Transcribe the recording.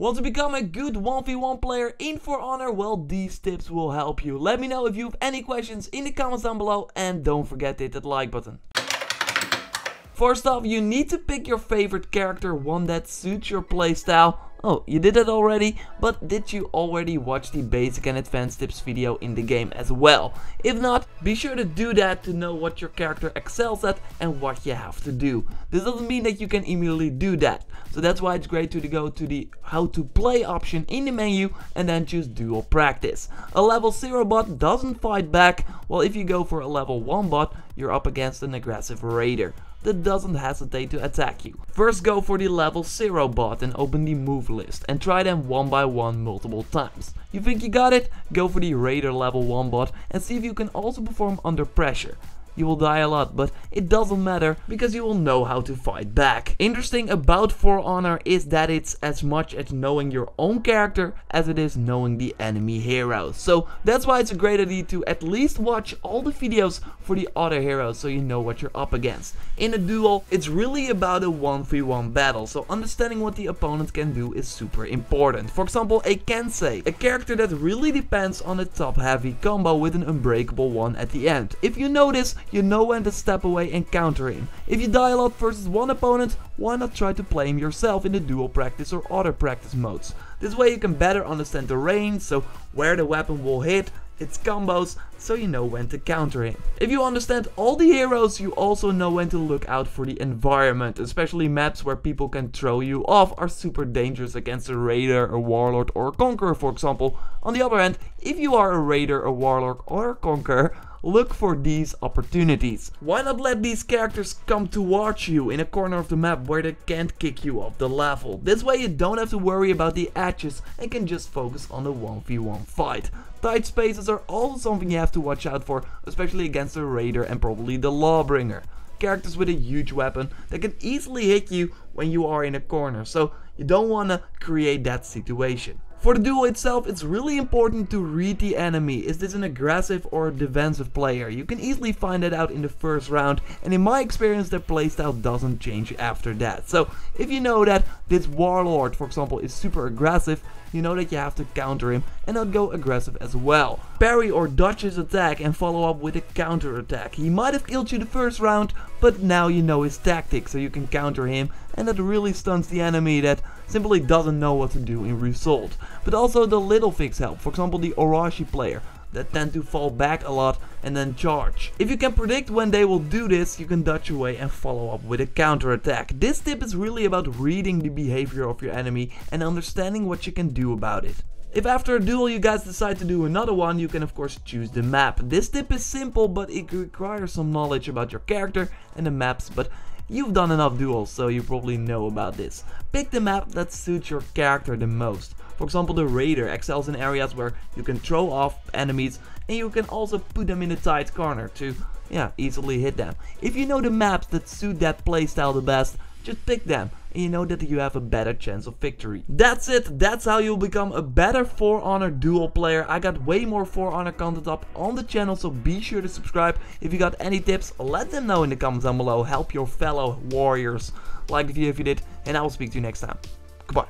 Want to become a good 1v1 player in For Honor? Well, these tips will help you. Let me know if you have any questions in the comments down below, and don't forget to hit that like button. First off, you need to pick your favorite character, one that suits your playstyle. Oh, you did that already, but did you already watch the basic and advanced tips video in the game as well? If not, be sure to do that to know what your character excels at and what you have to do. This doesn't mean that you can immediately do that, so that's why it's great to go to the how to play option in the menu and then choose duel practice. A level 0 bot doesn't fight back, while if you go for a level 1 bot, you're up against an aggressive raider that doesn't hesitate to attack you. First go for the level 0 bot and open the move list and try them one by one multiple times. You think you got it? Go for the raider level 1 bot and see if you can also perform under pressure. You will die a lot, but it doesn't matter because you will know how to fight back. Interesting about For Honor is that it's as much as knowing your own character as it is knowing the enemy heroes. So that's why it's a great idea to at least watch all the videos for the other heroes so you know what you're up against. In a duel, it's really about a 1v1 battle, so understanding what the opponent can do is super important. For example, a Kensei, a character that really depends on a top heavy combo with an unbreakable one at the end. If you know this, you know when to step away and counter him. If you die a lot versus one opponent, why not try to play him yourself in the dual practice or other practice modes. This way you can better understand the range, so where the weapon will hit, its combos, so you know when to counter him. If you understand all the heroes, you also know when to look out for the environment, especially maps where people can throw you off are super dangerous against a raider, a warlord or a conqueror, for example. On the other hand, if you are a raider, a warlord or a conqueror, look for these opportunities. Why not let these characters come towards you in a corner of the map where they can't kick you off the level. This way you don't have to worry about the edges and can just focus on the 1v1 fight. Tight spaces are also something you have to watch out for, especially against the raider and probably the Lawbringer. Characters with a huge weapon that can easily hit you when you are in a corner, so you don't want to create that situation. For the duel itself, it's really important to read the enemy. Is this an aggressive or a defensive player? You can easily find that out in the first round, and in my experience their playstyle doesn't change after that. So if you know that this warlord, for example, is super aggressive, you know that you have to counter him and not go aggressive as well. Parry or dodge his attack and follow up with a counter attack. He might have killed you the first round, but now you know his tactics, so you can counter him, and that really stuns the enemy that simply doesn't know what to do in result. But also the little fix help, for example the Orochi player, that tend to fall back a lot and then charge. If you can predict when they will do this, you can dodge away and follow up with a counter attack. This tip is really about reading the behavior of your enemy and understanding what you can do about it. If after a duel you guys decide to do another one, you can of course choose the map. This tip is simple, but it requires some knowledge about your character and the maps, but you've done enough duels, so you probably know about this. Pick the map that suits your character the most. For example, the raider excels in areas where you can throw off enemies and you can also put them in a tight corner to easily hit them. If you know the maps that suit that playstyle the best, just pick them and you know that you have a better chance of victory. That's it, that's how you'll become a better For Honor duel player. I got way more For Honor content up on the channel, so be sure to subscribe. If you got any tips, let them know in the comments down below. Help your fellow warriors like the video if you did, and I will speak to you next time. Goodbye.